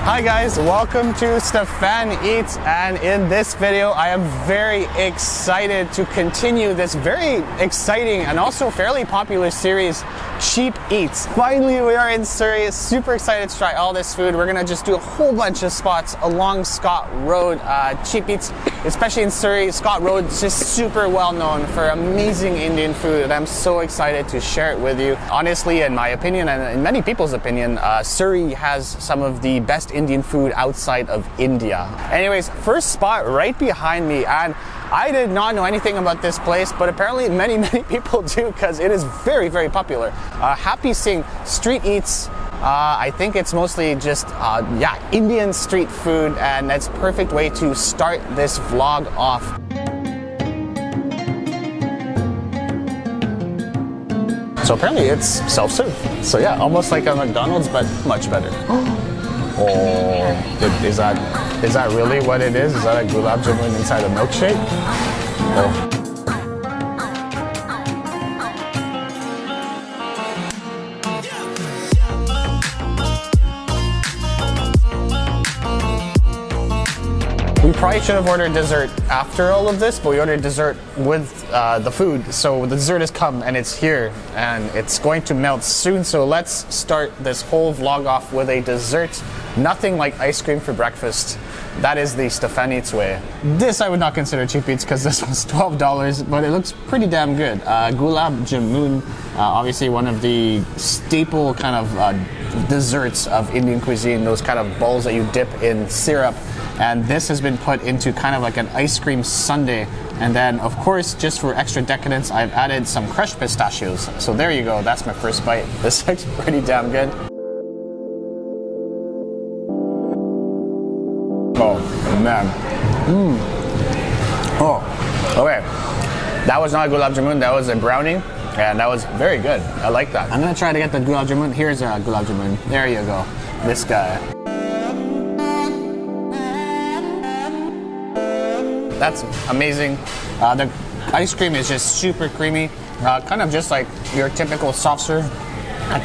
Hi guys, welcome to Stefan Eats, and in this video I am very excited to continue this very exciting and also fairly popular series, Cheap Eats. Finally we are in Surrey, super excited to try all this food. We're gonna just do a whole bunch of spots along Scott Road. Cheap Eats, especially in Surrey, Scott Road is just super well known for amazing Indian food, and I'm so excited to share it with you. Honestly, in my opinion and in many people's opinion, Surrey has some of the best Indian food outside of India. Anyways, first spot right behind me, and I did not know anything about this place, but apparently many people do because it is very popular. Happy seeing street eats. I think it's mostly just Indian street food, and that's a perfect way to start this vlog off. So apparently it's self-serve. So yeah, almost like a McDonald's, but much better. Oh, is that really what it is? Is that a gulab jamun inside a milkshake? Oh. We probably should have ordered dessert after all of this, but we ordered dessert with the food. So the dessert has come and it's here and it's going to melt soon. So let's start this whole vlog off with a dessert. Nothing like ice cream for breakfast. That is the Stefan Eats way. This I would not consider cheap eats because this was $12, but it looks pretty damn good. Gulab jamun, obviously one of the staple kind of desserts of Indian cuisine, those kind of balls that you dip in syrup. And this has been put into kind of like an ice cream sundae. And then, of course, just for extra decadence, I've added some crushed pistachios. So there you go, that's my first bite. This looks pretty damn good. Oh, man. Oh, okay. That was not a gulab jamun, that was a brownie. And that was very good. I like that. I'm gonna try to get the gulab jamun. Here's a gulab jamun. There you go. This guy. That's amazing. The ice cream is just super creamy, kind of just like your typical soft serve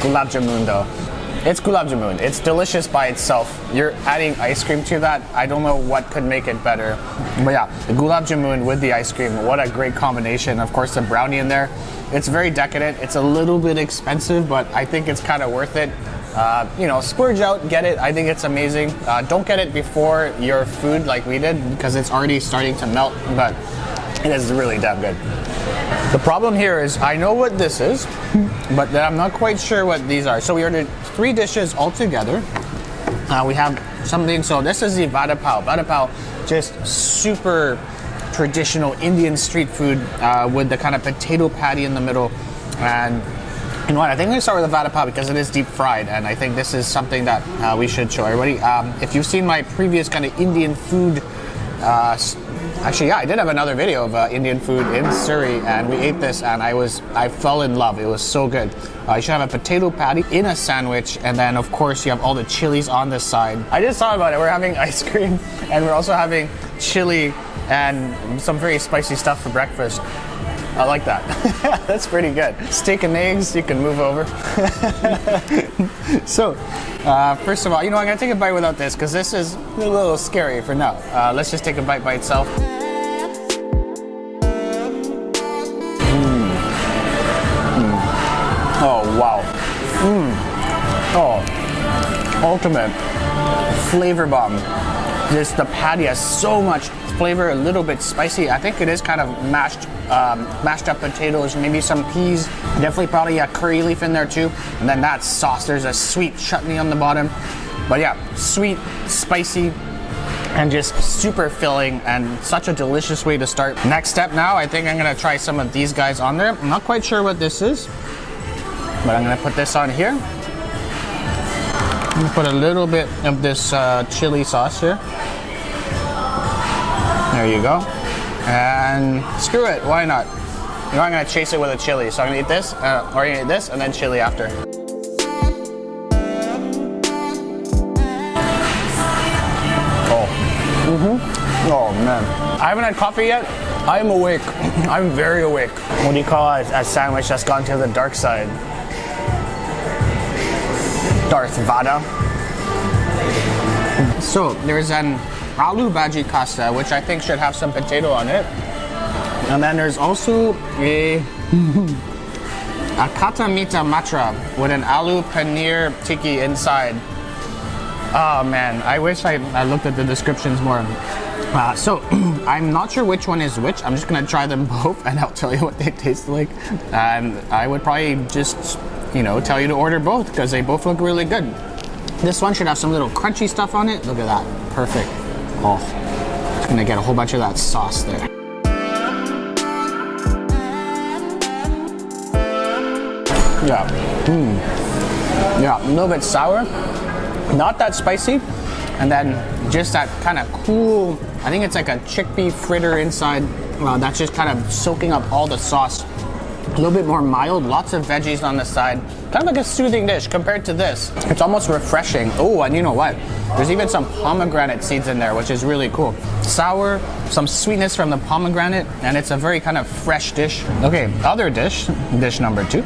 gulab jamun though. It's gulab jamun. It's delicious by itself. You're adding ice cream to that. I don't know what could make it better. But yeah, the gulab jamun with the ice cream, what a great combination. Of course, the brownie in there. It's very decadent. It's a little bit expensive, but I think it's kind of worth it. You know, splurge out, get it. I think it's amazing. Don't get it before your food like we did because it's already starting to melt, but it is really damn good. The problem here is I know what this is, but then I'm not quite sure what these are. So we ordered 3 dishes all together. We have something, so this is the Vada pav. Vada pav, just super traditional Indian street food with the kind of potato patty in the middle. And you know what, I think I'm going to start with the Vada pav because it is deep fried, and I think this is something that we should show everybody. If you've seen my previous kind of Indian food, actually, yeah, I did have another video of Indian food in Surrey, and we ate this, and I fell in love. It was so good. You should have a potato patty in a sandwich, and then of course you have all the chilies on this side. I just thought about it. We're having ice cream, and we're also having chili and some very spicy stuff for breakfast. I like that. That's pretty good. Steak and eggs, you can move over. So, first of all, you know, I'm gonna take a bite without this because this is a little scary for now. Let's just take a bite by itself. Oh, wow. Oh, ultimate flavor bomb. Just the patty has so much flavor, a little bit spicy. I think it is kind of mashed up potatoes, maybe some peas, definitely probably a curry leaf in there too. And then that sauce, there's a sweet chutney on the bottom. But yeah, sweet, spicy, and just super filling and such a delicious way to start. Next step now, I think I'm gonna try some of these guys on there. I'm not quite sure what this is, but I'm gonna put this on here. I'm gonna put a little bit of this chili sauce here. There you go. And screw it, why not? You know, I'm gonna chase it with a chili. So I'm gonna eat this, or I'm gonna eat this, and then chili after. Oh. Oh man. I haven't had coffee yet. I'm awake. I'm very awake. What do you call a sandwich that's gone to the dark side? Darth Vada. So there's an aloo bhaji kasta, which I think should have some potato on it. And then there's also a kata mita matra with an aloo paneer tikki inside. Oh man, I wish I looked at the descriptions more. So I'm not sure which one is which. I'm just gonna try them both and I'll tell you what they taste like. And I would probably just, you know, tell you to order both because they both look really good. This one should have some little crunchy stuff on it. Look at that, perfect. Oh, just gonna get a whole bunch of that sauce there. Yeah, yeah, a little bit sour, not that spicy, and then just that kind of cool, I think it's like a chickpea fritter inside, that's just kind of soaking up all the sauce. A little bit more mild, lots of veggies on the side, kind of like a soothing dish compared to this. It's almost refreshing. Oh, and you know what? There's even some pomegranate seeds in there, which is really cool. Sour, some sweetness from the pomegranate, and it's a very kind of fresh dish. Okay, other dish number 2.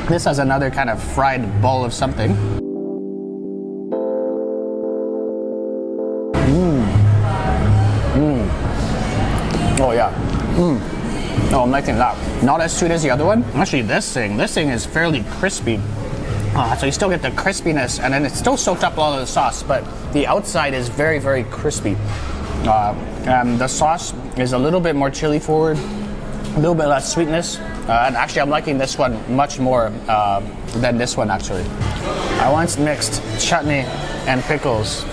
This has another kind of fried ball of something. Oh yeah. Oh, I'm liking that. Not as sweet as the other one. Actually, this thing is fairly crispy. So you still get the crispiness, and then it's still soaked up all of the sauce, but the outside is very, very crispy. And the sauce is a little bit more chili forward, a little bit less sweetness. And actually, I'm liking this one much more than this one, actually. I once mixed chutney and pickles.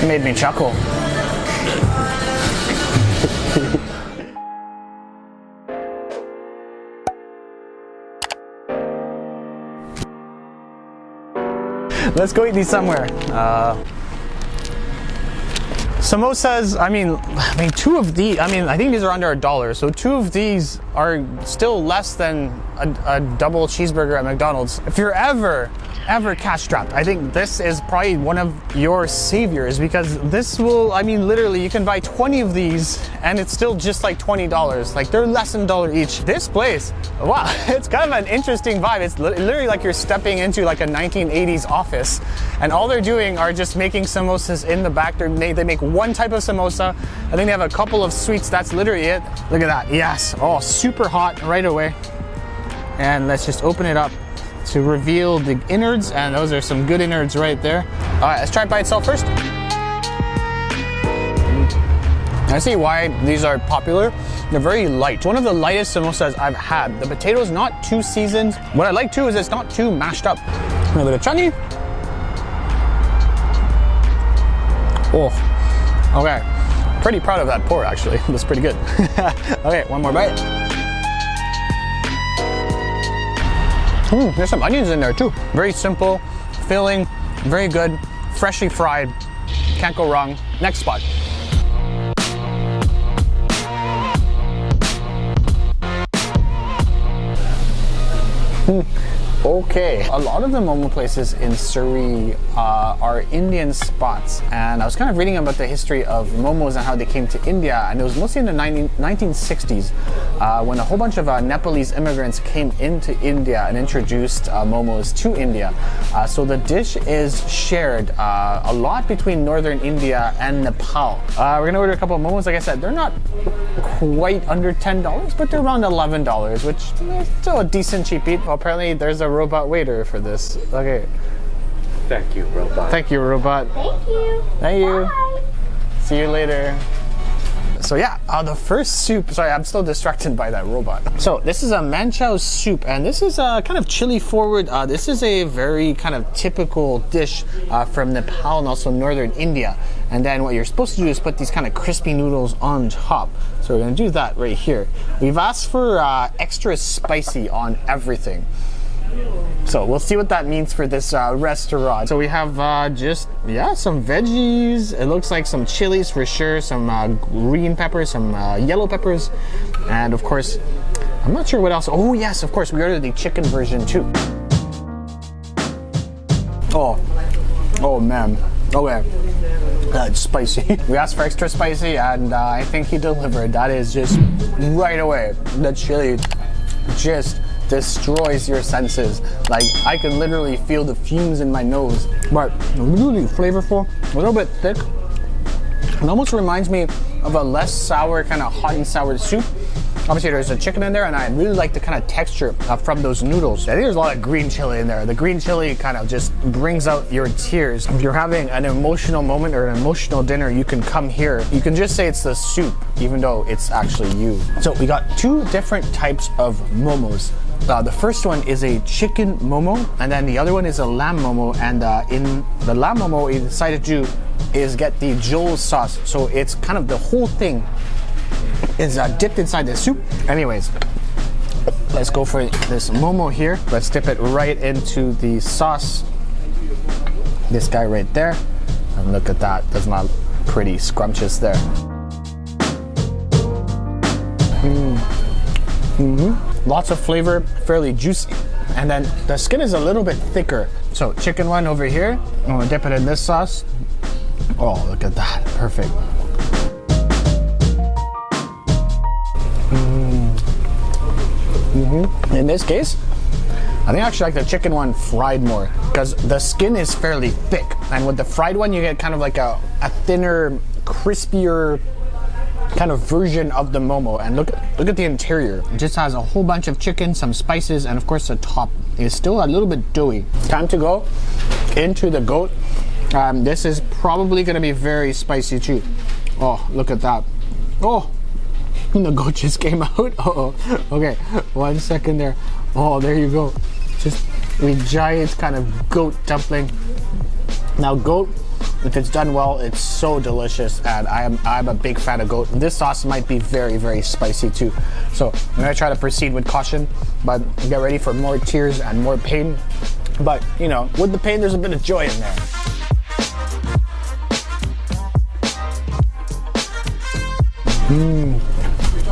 It made me chuckle. Let's go eat these somewhere. Samosas, I mean, two of these, I think these are under $1, so 2 of these are still less than a double cheeseburger at McDonald's. If you're ever cash strapped, I think this is probably one of your saviors, because this will, literally you can buy 20 of these and it's still just like $20. Like, they're less than $1 each. This place, wow, it's kind of an interesting vibe. It's literally like you're stepping into like a 1980s office, and all they're doing are just making samosas in the back. They make one type of samosa. I think they have a couple of sweets. That's literally it. Look at that. Yes. Oh, super hot right away. And let's just open it up to reveal the innards, and those are some good innards right there. All right, let's try it by itself first. I see why these are popular. They're very light. One of the lightest samosas I've had. The potato's not too seasoned. What I like too is it's not too mashed up. A little bit of chutney. Oh, okay. Pretty proud of that pour, actually. That's pretty good. Okay, one more bite. There's some onions in there too. Very simple, filling, very good, freshly fried. Can't go wrong. Next spot. Okay, a lot of the momo places in Surrey are Indian spots, and I was kind of reading about the history of momos and how they came to India, and it was mostly in the 1960s when a whole bunch of Nepalese immigrants came into India and introduced momos to India. So the dish is shared a lot between northern India and Nepal. We're gonna order a couple of momos. Like I said, they're not quite under $10, but they're around $11, which is still a decent cheap eat. Well, apparently there's a robot waiter for this. Okay. Thank you, robot. Thank you, robot. Thank you. Thank you. Bye. See you later. So yeah, the first soup, sorry, I'm still distracted by that robot. So this is a manchow soup, and this is kind of chili forward. This is a very kind of typical dish from Nepal and also northern India. And then what you're supposed to do is put these kind of crispy noodles on top. So we're gonna do that right here. We've asked for extra spicy on everything. So we'll see what that means for this restaurant. So we have some veggies. It looks like some chilies for sure, some green peppers, some yellow peppers, and of course, I'm not sure what else. Oh yes, of course, we ordered the chicken version too. Oh man, okay, that's spicy. We asked for extra spicy, and I think he delivered. That is just right away. The chili just destroys your senses. Like, I can literally feel the fumes in my nose. But really flavorful, a little bit thick. It almost reminds me of a less sour, kind of hot and sour soup. Obviously there's a chicken in there, and I really like the kind of texture from those noodles. I think there's a lot of green chili in there. The green chili kind of just brings out your tears. If you're having an emotional moment or an emotional dinner, you can come here. You can just say it's the soup, even though it's actually you. So we got two different types of momos. The first one is a chicken momo, and then the other one is a lamb momo. And in the lamb momo, what we decided to do is get the Joel sauce. So it's kind of the whole thing is dipped inside the soup. Anyways, let's go for this momo here. Let's dip it right into the sauce. This guy right there. And look at that. That's not pretty scrumptious there. Lots of flavor, fairly juicy. And then the skin is a little bit thicker. So chicken one over here. I'm gonna dip it in this sauce. Oh, look at that. Perfect. In this case, I think I actually like the chicken one fried more because the skin is fairly thick, and with the fried one you get kind of like a thinner, crispier kind of version of the momo. And look at the interior. It just has a whole bunch of chicken, some spices, and of course the top is still a little bit doughy. Time to go into the goat. This is probably going to be very spicy too. Oh, look at that. Oh, the goat just came out. Uh-oh. Okay, 1 second there. Oh, there you go. Just a giant kind of goat dumpling. Now goat, if it's done well, it's so delicious, and I'm a big fan of goat. This sauce might be very, very spicy too. So I'm gonna try to proceed with caution, but get ready for more tears and more pain. But you know, with the pain, there's a bit of joy in there.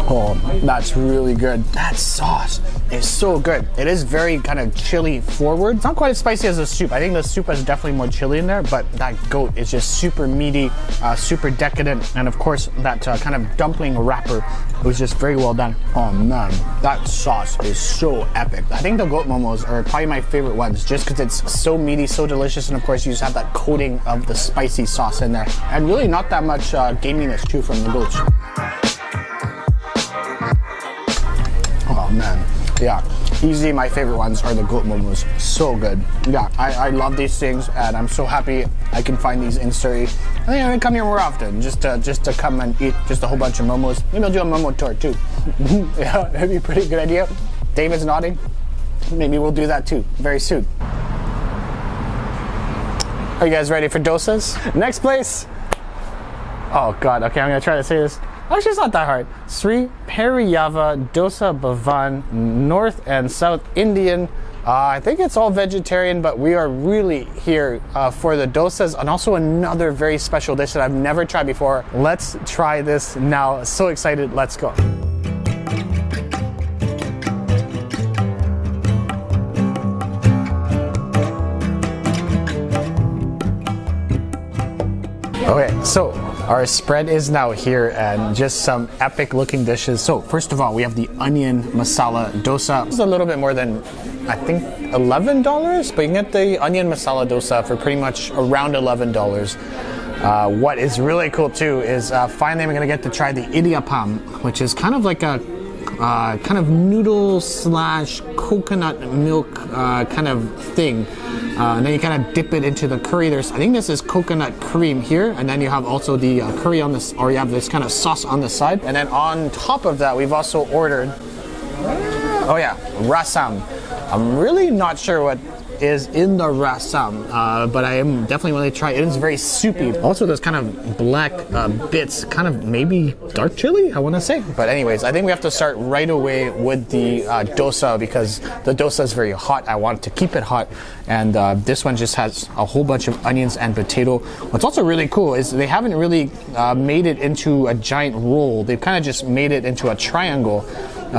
Oh, that's really good. That sauce is so good. It is very kind of chili forward. It's not quite as spicy as the soup. I think the soup has definitely more chili in there, but that goat is just super meaty, super decadent. And of course, that kind of dumpling wrapper was just very well done. Oh man, that sauce is so epic. I think the goat momos are probably my favorite ones just because it's so meaty, so delicious. And of course, you just have that coating of the spicy sauce in there. And really not that much gaminess too from the goats. Oh man, yeah, easily my favorite ones are the goat momos. So good. Yeah, I love these things, and I'm so happy I can find these in Surrey. I think I'm gonna come here more often, just to come and eat just a whole bunch of momos. Maybe I'll do a momo tour too. Yeah, that'd be a pretty good idea. David's nodding. Maybe we'll do that too very soon. Are you guys ready for dosas? Next place. Oh god, okay, I'm gonna try to say this. Actually, it's not that hard. Surrey, PERIYAVA, DOSA, BHAVAN, North and South Indian. I think it's all vegetarian, but we are really here for the dosas, and also another very special dish that I've never tried before. Let's try this now. So excited. Let's go. Okay, so our spread is now here, and just some epic looking dishes. So first of all, we have the onion masala dosa. It's a little bit more than, I think, $11, but you can get the onion masala dosa for pretty much around $11. What is really cool too is finally I'm gonna get to try the idiappam, which is kind of like a kind of noodle slash coconut milk kind of thing. And then you kind of dip it into the curry. I think this is coconut cream here, and then you have also the curry on this, or you have this kind of sauce on the side. And then on top of that, we've also ordered, oh yeah, rasam. I'm really not sure what is in the rasam, but I am definitely going to try it. It is very soupy. Also, there's kind of black bits, kind of maybe dark chili, I want to say. But anyways, I think we have to start right away with the dosa, because the dosa is very hot. I want to keep it hot, and this one just has a whole bunch of onions and potato. What's also really cool is they haven't really made it into a giant roll. They've kind of just made it into a triangle.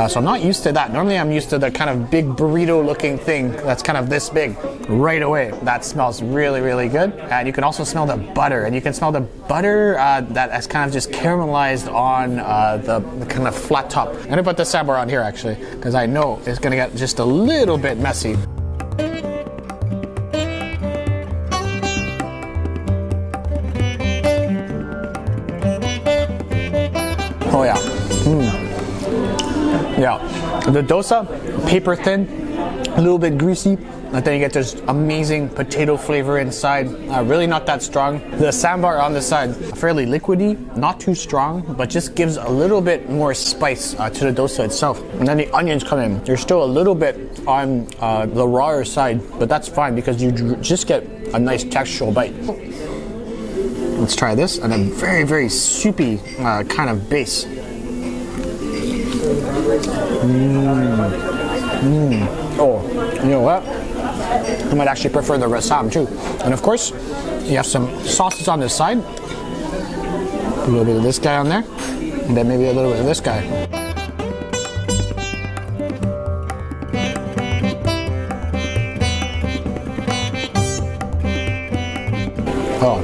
So I'm not used to that. Normally I'm used to the kind of big burrito looking thing that's kind of this big right away. That smells really, really good. And you can also smell the butter, and you can smell the butter that has kind of just caramelized on the kind of flat top. I'm gonna put the sambar on here actually, because I know it's gonna get just a little bit messy. Oh yeah. Yeah, the dosa, paper thin, a little bit greasy, and then you get this amazing potato flavor inside. Really not that strong. The sambar on the side, fairly liquidy, not too strong, but just gives a little bit more spice to the dosa itself. And then the onions come in. They're still a little bit on the rawer side, but that's fine because you just get a nice textural bite. Let's try this, and a very, very soupy kind of base. Oh, you know what? I might actually prefer the rasam too. And of course, you have some sauces on this side. A little bit of this guy on there, and then maybe a little bit of this guy. Oh,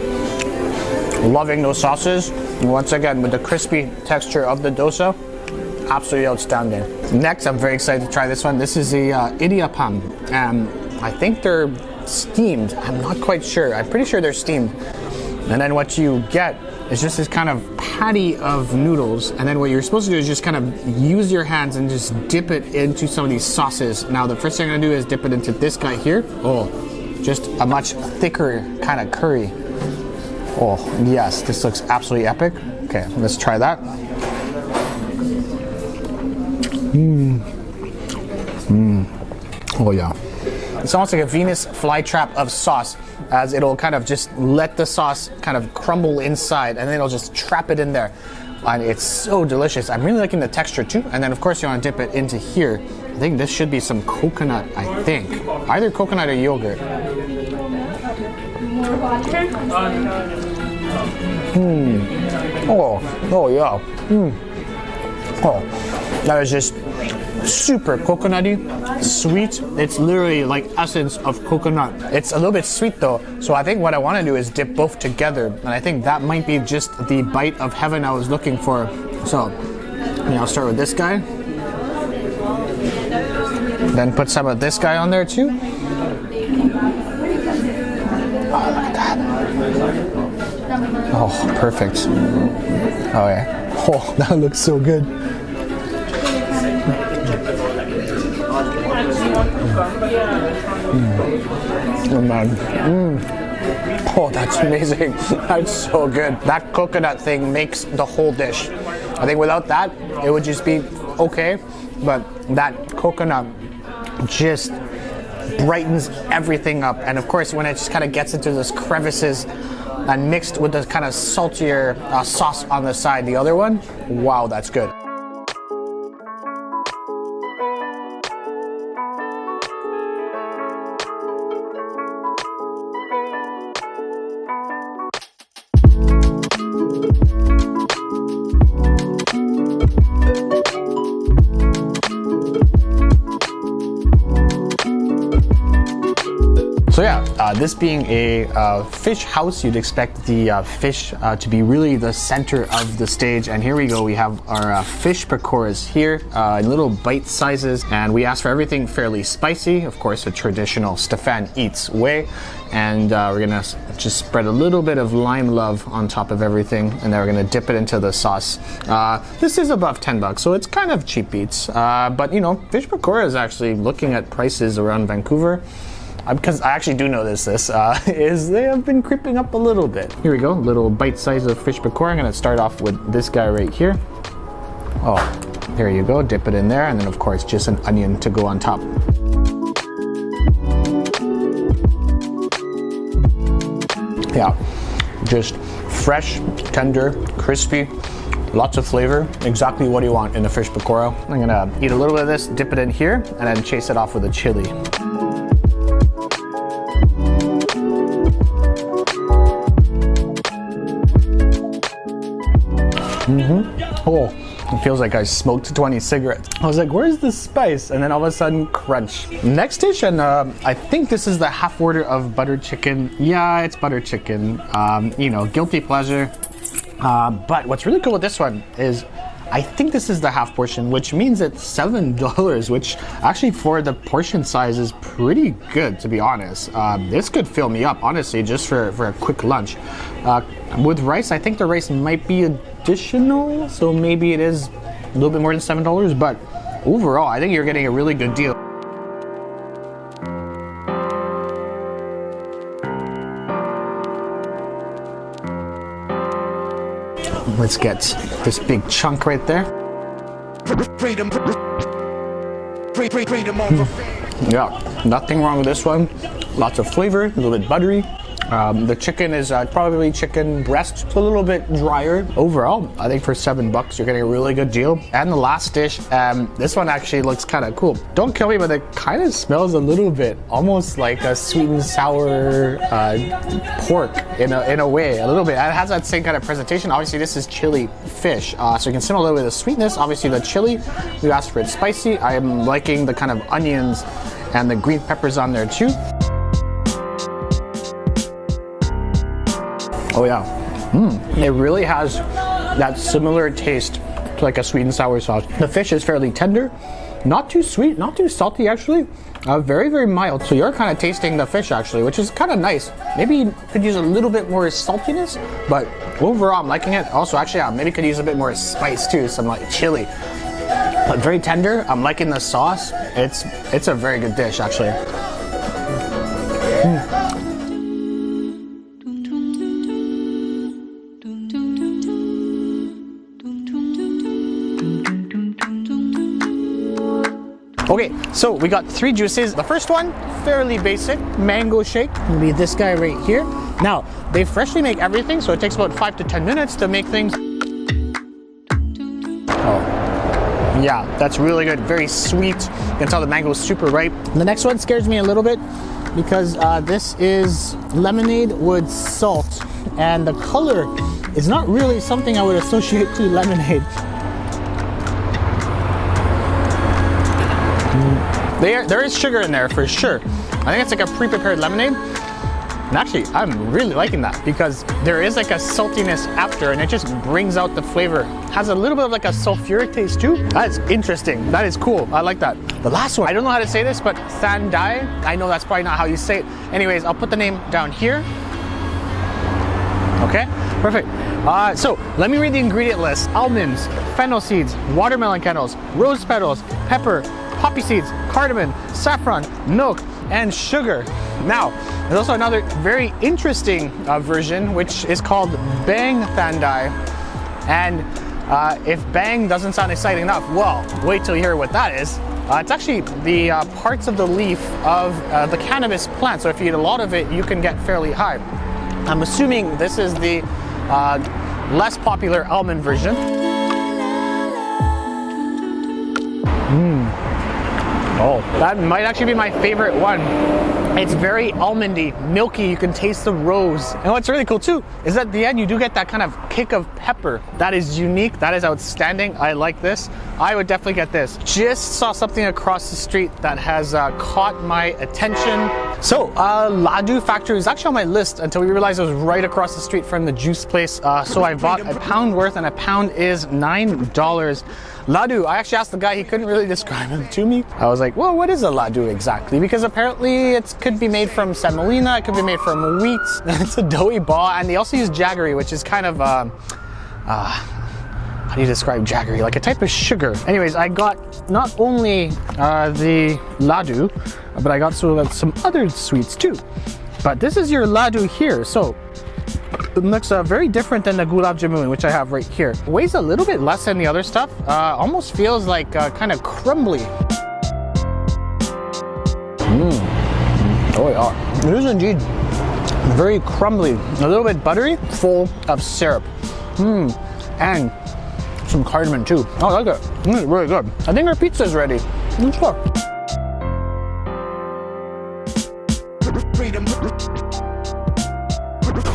loving those sauces. Once again, with the crispy texture of the dosa. Absolutely outstanding. Next, I'm very excited to try this one. This is a idiappam. I think they're steamed. I'm not quite sure. I'm pretty sure they're steamed. And then what you get is just this kind of patty of noodles. And then what you're supposed to do is just kind of use your hands and just dip it into some of these sauces. Now, the first thing I'm gonna do is dip it into this guy here. Oh, just a much thicker kind of curry. Oh, yes, this looks absolutely epic. Okay, let's try that. Oh yeah. It's almost like a Venus flytrap of sauce, as it'll kind of just let the sauce kind of crumble inside, and then it'll just trap it in there. And it's so delicious. I'm really liking the texture too. And then of course you want to dip it into here. I think this should be some coconut, I think. Either coconut or yogurt. Oh yeah. Oh, that is just super coconutty, sweet. It's literally like essence of coconut. It's a little bit sweet though, so I think what I want to do is dip both together, and I think that might be just the bite of heaven I was looking for. So, I'll start with this guy. Then put some of this guy on there too. Oh, look at that. Oh, perfect. Oh yeah. Oh, that looks so good. Oh man. Oh, that's amazing. That's so good. That coconut thing makes the whole dish. I think without that, it would just be okay. But that coconut just brightens everything up. And of course, when it just kind of gets into those crevices and mixed with the kind of saltier sauce on the side, the other one, wow, that's good. So yeah, this being a fish house, you'd expect the fish to be really the center of the stage. And here we go, we have our fish pakoras here in little bite sizes. And we asked for everything fairly spicy, of course, a traditional Stefan Eats way. And we're gonna just spread a little bit of lime love on top of everything. And then we're gonna dip it into the sauce. This is above $10, so it's kind of cheap eats. But you know, fish pakora is actually looking at prices around Vancouver. Because I actually do notice this, is they have been creeping up a little bit. Here we go, little bite size of fish pakora. I'm gonna start off with this guy right here. Oh, there you go, dip it in there, and then of course just an onion to go on top. Yeah, just fresh, tender, crispy, lots of flavor, exactly what you want in a fish pakora. I'm gonna eat a little bit of this, dip it in here, and then chase it off with a chili. Oh, It feels like I smoked 20 cigarettes. I was like, where's the spice? And then all of a sudden, crunch. Next dish, and I think this is the half order of butter chicken. Yeah, it's butter chicken. You know, guilty pleasure. But what's really cool with this one is I think this is the half portion, which means it's $7, which actually for the portion size is pretty good, to be honest. This could fill me up, honestly, just for a quick lunch. With rice, I think the rice might be additional, so maybe it is a little bit more than $7, but overall, I think you're getting a really good deal. Let's get this big chunk right there. Yeah, nothing wrong with this one. Lots of flavor, a little bit buttery. The chicken is probably chicken breast. It's a little bit drier. Overall, I think for $7, you're getting a really good deal. And the last dish, this one actually looks kind of cool. Don't kill me, but it kind of smells a little bit almost like a sweet and sour pork in a way, a little bit. It has that same kind of presentation. Obviously, this is chili fish, so you can smell a little bit of sweetness. Obviously, the chili, we asked for it spicy. I am liking the kind of onions and the green peppers on there too. Oh yeah, it really has that similar taste to like a sweet and sour sauce. The fish is fairly tender, not too sweet, not too salty actually, very, very mild. So you're kind of tasting the fish actually, which is kind of nice. Maybe you could use a little bit more saltiness, but overall I'm liking it. Also actually, maybe could use a bit more spice too, some like chili. But very tender, I'm liking the sauce. It's a very good dish actually. Okay, so we got 3 juices. The first one, fairly basic, mango shake. It'll be this guy right here. Now, they freshly make everything, so it takes about 5 to 10 minutes to make things. Oh, yeah, that's really good. Very sweet. You can tell the mango is super ripe. The next one scares me a little bit because this is lemonade with salt, and the color is not really something I would associate to lemonade. There is sugar in there for sure. I think it's like a pre-prepared lemonade. And actually, I'm really liking that because there is like a saltiness after and it just brings out the flavor. Has a little bit of like a sulfuric taste too. That's interesting. That is cool. I like that. The last one, I don't know how to say this, but thandai. I know that's probably not how you say it. Anyways, I'll put the name down here. Okay, perfect. So let me read the ingredient list. Almonds, fennel seeds, watermelon kernels, rose petals, pepper, poppy seeds, cardamom, saffron, milk, and sugar. Now, there's also another very interesting version, which is called Bang Thandai. And if bang doesn't sound exciting enough, well, wait till you hear what that is. It's actually the parts of the leaf of the cannabis plant. So if you eat a lot of it, you can get fairly high. I'm assuming this is the less popular almond version. Oh, that might actually be my favorite one. It's very almondy, milky, you can taste the rose. And what's really cool too, is at the end you do get that kind of kick of pepper. That is unique, that is outstanding. I like this. I would definitely get this. Just saw something across the street that has caught my attention. So, LADOO factory is actually on my list until we realized it was right across the street from the juice place. So I bought a pound worth, and a pound is $9. LADOO, I actually asked the guy, he couldn't really describe them to me. I was like, well, what is a LADOO exactly? Because apparently it could be made from semolina, it could be made from wheat. It's a doughy ball, and they also use jaggery, which is kind of, how do you describe jaggery? Like a type of sugar. Anyways, I got not only the LADOO, but I got some other sweets too. But this is your LADOO here. So it looks very different than the gulab jamun, which I have right here. It weighs a little bit less than the other stuff. Almost feels like kind of crumbly. Oh yeah, it is indeed very crumbly, a little bit buttery, full of syrup. And some cardamom too. Oh, I like it. It's really good. I think our pizza's ready. Let's go.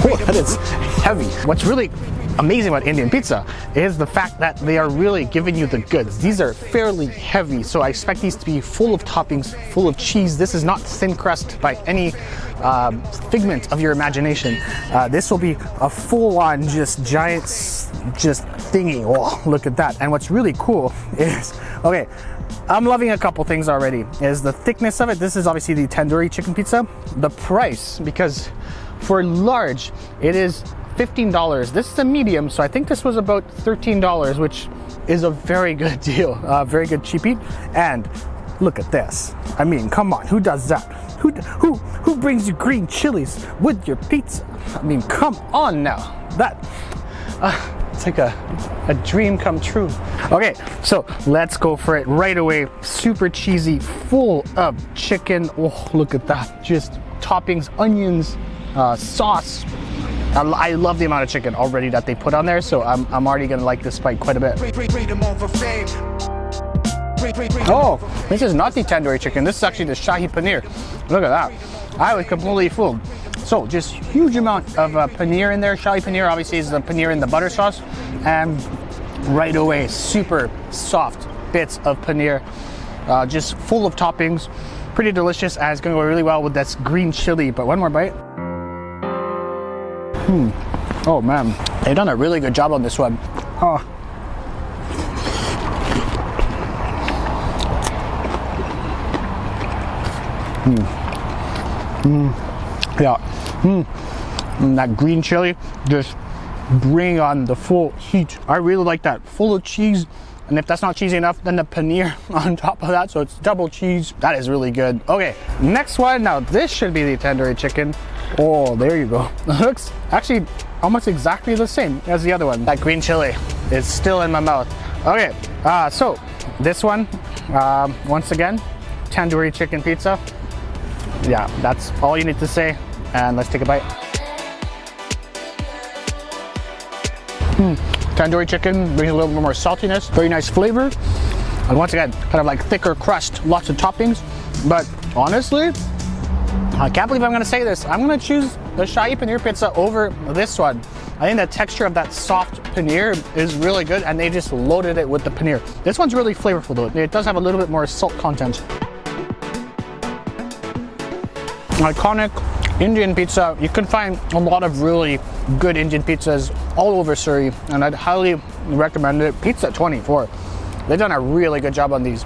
Oh, that is heavy. What's really amazing about Indian pizza is the fact that they are really giving you the goods. These are fairly heavy, so I expect these to be full of toppings, full of cheese. This is not thin crust by any figment of your imagination. This will be a full-on just giant just thingy. Oh, look at that. And what's really cool is, okay, I'm loving a couple things already, is the thickness of it. This is obviously the tandoori chicken pizza. The price, because for large, it is $15. This is a medium, so I think this was about $13, which is a very good deal, very good cheapie. And look at this. I mean, come on, who does that? Who brings you green chilies with your pizza? I mean, come on now. That it's like a dream come true. Okay, so let's go for it right away. Super cheesy, full of chicken. Oh, look at that. Just toppings, onions, sauce. I love the amount of chicken already that they put on there, so I'm already gonna like this bite quite a bit. Oh, this is not the tandoori chicken. This is actually the shahi paneer. Look at that. I was completely fooled. So just huge amount of paneer in there. Shahi paneer obviously is the paneer in the butter sauce, and right away super soft bits of paneer, just full of toppings, pretty delicious, and it's gonna go really well with this green chili. But one more bite. Oh man, they've done a really good job on this one. Oh. Yeah. And that green chili just bring on the full heat. I really like that, full of cheese. And if that's not cheesy enough, then the paneer on top of that, so it's double cheese. That is really good. Okay, next one. Now this should be the tandoori chicken. Oh, there you go. It looks actually almost exactly the same as the other one. That green chili is still in my mouth. Okay, so this one, once again, tandoori chicken pizza. Yeah, that's all you need to say. And let's take a bite. Tandoori chicken brings a little bit more saltiness, very nice flavor. And once again, kind of like thicker crust, lots of toppings. But honestly, I can't believe I'm gonna say this. I'm gonna choose the shahi paneer pizza over this one. I think the texture of that soft paneer is really good, and they just loaded it with the paneer. This one's really flavorful though. It does have a little bit more salt content. Iconic Indian pizza. You can find a lot of really good Indian pizzas all over Surrey, and I'd highly recommend it. Pizza 24. They've done a really good job on these.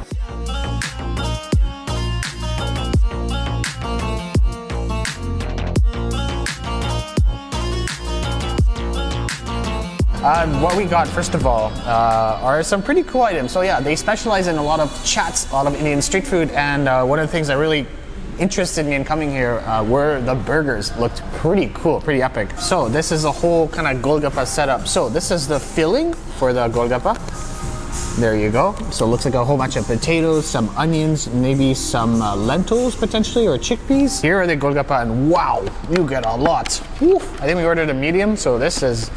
What we got, first of all, are some pretty cool items. So yeah, they specialize in a lot of chats, a lot of Indian street food, and one of the things that really interested me in coming here were the burgers. Looked pretty cool, pretty epic. So this is a whole kind of Golgappa setup. So this is the filling for the Golgappa. There you go. So it looks like a whole bunch of potatoes, some onions, maybe some lentils potentially, or chickpeas. Here are the Golgappa, and wow, you get a lot. Oof. I think we ordered a medium, so this is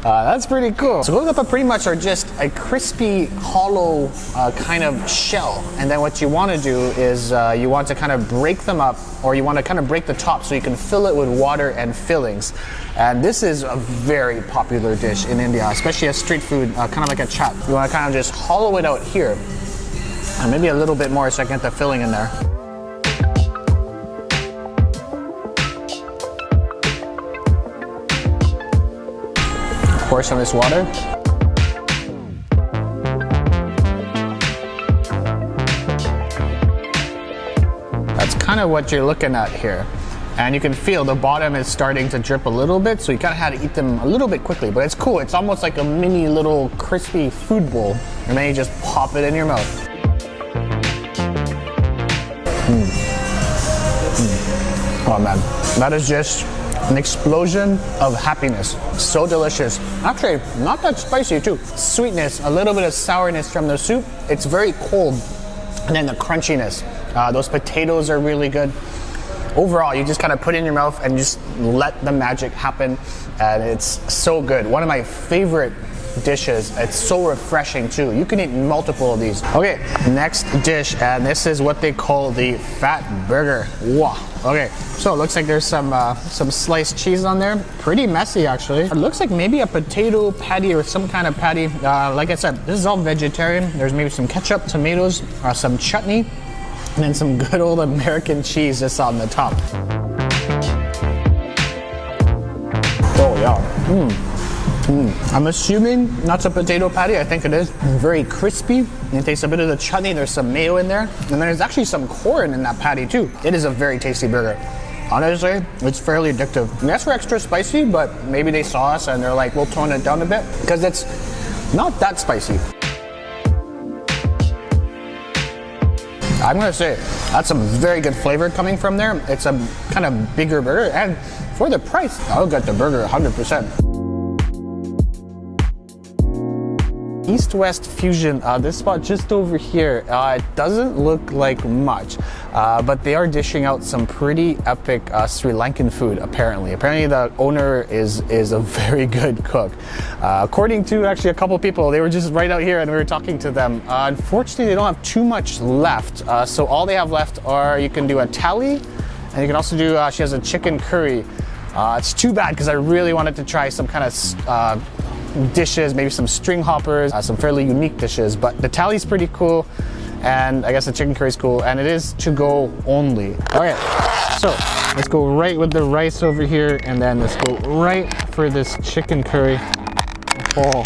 that's pretty cool. So Golgappa pretty much are just a crispy, hollow kind of shell, and then what you want to do is you want to kind of break them up, or you want to kind of break the top so you can fill it with water and fillings. And this is a very popular dish in India, especially as street food, kind of like a chaat. You want to kind of just hollow it out here, and maybe a little bit more so I can get the filling in there. Pour some of this water. That's kind of what you're looking at here. And you can feel the bottom is starting to drip a little bit, so you kind of had to eat them a little bit quickly, but it's cool. It's almost like a mini little crispy food bowl, and then you just pop it in your mouth. Oh man, that is just an explosion of happiness. So delicious. Actually, not that spicy too. Sweetness, a little bit of sourness from the soup. It's very cold. And then the crunchiness. Those potatoes are really good. Overall, you just kind of put it in your mouth and just let the magic happen. And it's so good. One of my favorite dishes. It's so refreshing too. You can eat multiple of these. Okay, next dish, and this is what they call the fat burger. Wow. Okay, so it looks like there's some sliced cheese on there. Pretty messy actually. It looks like maybe a potato patty or some kind of patty. Like I said, this is all vegetarian. There's maybe some ketchup, tomatoes, some chutney, and then some good old American cheese just on the top. Oh yeah. I'm assuming that's a potato patty. I think it is. Very crispy. It tastes a bit of the chutney. There's some mayo in there. And there's actually some corn in that patty too. It is a very tasty burger. Honestly, it's fairly addictive. And that's for extra spicy, but maybe they saw us and they're like, we'll tone it down a bit because it's not that spicy. I'm gonna say that's some very good flavor coming from there. It's a kind of bigger burger, and for the price, I'll get the burger 100%. East-West Fusion, this spot just over here, it doesn't look like much, but they are dishing out some pretty epic Sri Lankan food, apparently. Apparently the owner is a very good cook. According to actually a couple people, they were just right out here and we were talking to them. Unfortunately, they don't have too much left, so all they have left are, you can do a thali, and you can also do, she has a chicken curry. It's too bad because I really wanted to try some kind of dishes, maybe some string hoppers, some fairly unique dishes, but the thali's pretty cool, and I guess the chicken curry's cool, and it is to go only. Okay, so let's go right with the rice over here, and then let's go right for this chicken curry. Oh,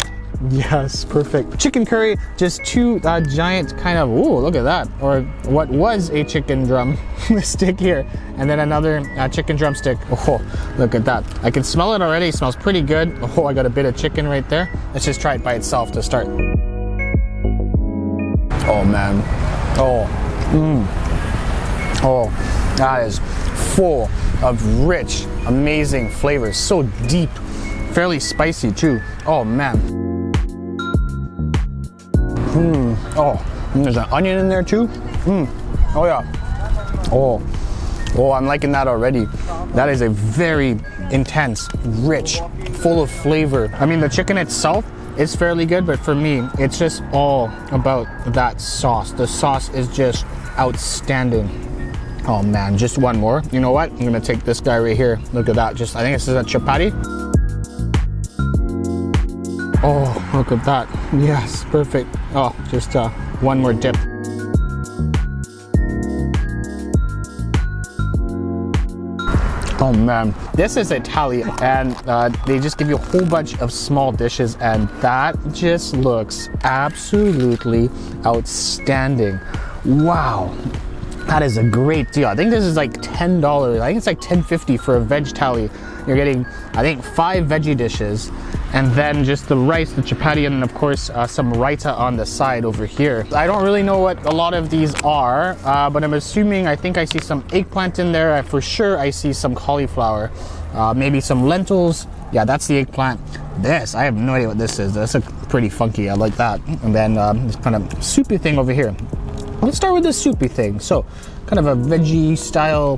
yes, perfect. Chicken curry, just two giant kind of, ooh, look at that, or what was a chicken drum stick here, and then another chicken drumstick. Oh, look at that. I can smell it already. It smells pretty good. Oh, I got a bit of chicken right there. Let's just try it by itself to start. Oh man. Oh. Oh, that is full of rich, amazing flavors. So deep, fairly spicy too. Oh man. Oh, and there's an onion in there too. Oh yeah. Oh, I'm liking that already. That is a very intense, rich, full of flavor. I mean, the chicken itself is fairly good, but for me, it's just all about that sauce. The sauce is just outstanding. Oh man, just one more. You know what? I'm gonna take this guy right here. Look at that. Just, I think this is a chapati. Oh, look at that. Yes, perfect. Oh, just one more dip. Oh man, this is a thali, and they just give you a whole bunch of small dishes, and that just looks absolutely outstanding. Wow, that is a great deal. I think this is like $10. I think it's like $10.50 for a veg thali. You're getting, I think, 5 veggie dishes, and then just the rice, the chapati, and then of course some raita on the side over here. I don't really know what a lot of these are, but I'm assuming, I think I see some eggplant in there. For sure I see some cauliflower, maybe some lentils. Yeah, that's the eggplant. This, I have no idea what this is. That's a pretty funky, I like that. And then this kind of soupy thing over here. Let's start with the soupy thing. So kind of a veggie style,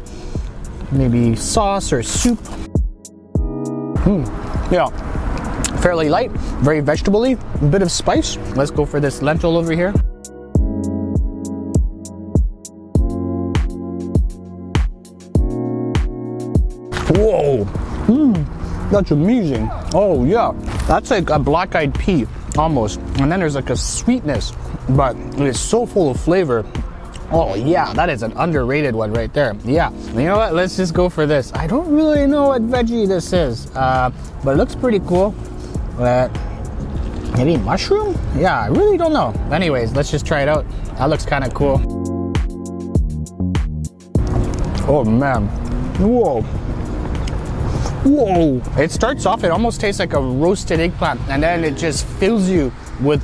maybe sauce or soup. Yeah, fairly light, very vegetable-y, a bit of spice. Let's go for this lentil over here. Whoa, that's amazing. Oh yeah, that's like a black-eyed pea almost. And then there's like a sweetness, but it is so full of flavor. Oh yeah, that is an underrated one right there. Yeah, you know what, let's just go for this. I don't really know what veggie this is, but it looks pretty cool. Maybe mushroom? Yeah, I really don't know. Anyways, let's just try it out. That looks kind of cool. Oh man, whoa. Whoa, it starts off, it almost tastes like a roasted eggplant, and then it just fills you with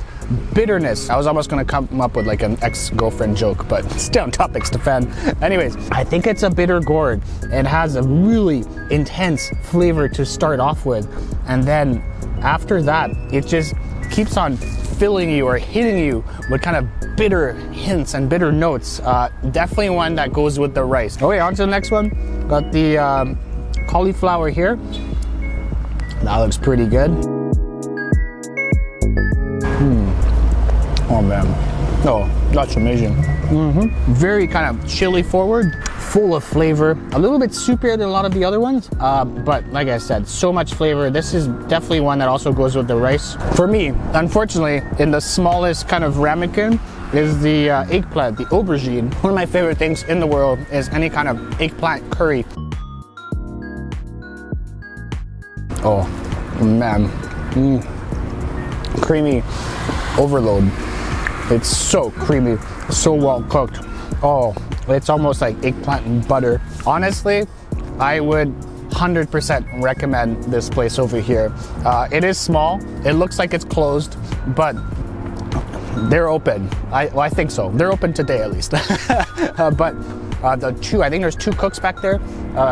bitterness. I was almost gonna come up with like an ex-girlfriend joke, but stay on topic, Stefan. Anyways, I think it's a bitter gourd. It has a really intense flavor to start off with, and then after that, it just keeps on filling you or hitting you with kind of bitter hints and bitter notes. Definitely one that goes with the rice. Okay, on to the next one. Got the cauliflower here. That looks pretty good. Oh man, oh, that's amazing. Very kind of chili forward, full of flavor, a little bit soupier than a lot of the other ones, but like I said, so much flavor. This is definitely one that also goes with the rice. For me, unfortunately, in the smallest kind of ramekin is the eggplant, the aubergine. One of my favorite things in the world is any kind of eggplant curry. Oh man, creamy overload. It's so creamy, so well cooked. Oh, it's almost like eggplant and butter. Honestly, I would 100% recommend this place over here. It is small, it looks like it's closed, but they're open. I think so. They're open today at least. But I think there's 2 cooks back there.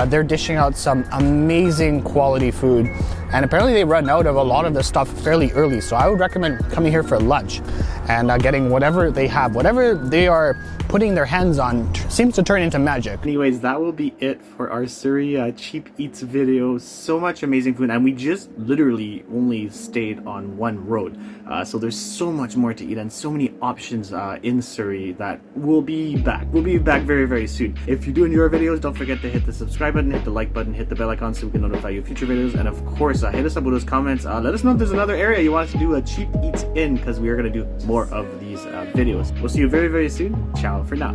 They're dishing out some amazing quality food. And apparently they run out of a lot of the stuff fairly early. So I would recommend coming here for lunch and getting whatever they have. Whatever they are putting their hands on seems to turn into magic. Anyways, that will be it for our Surrey cheap eats video. So much amazing food, and we just literally only stayed on one road. So there's so much more to eat and so many options in Surrey that we'll be back. We'll be back very, very soon. If you do enjoy our videos, don't forget to hit the subscribe button, hit the like button, hit the bell icon so we can notify you of future videos. And of course, hit us up with those comments. Let us know if there's another area you want us to do a cheap eats in, because we are going to do more of these videos. We'll see you very, very soon. Ciao for now.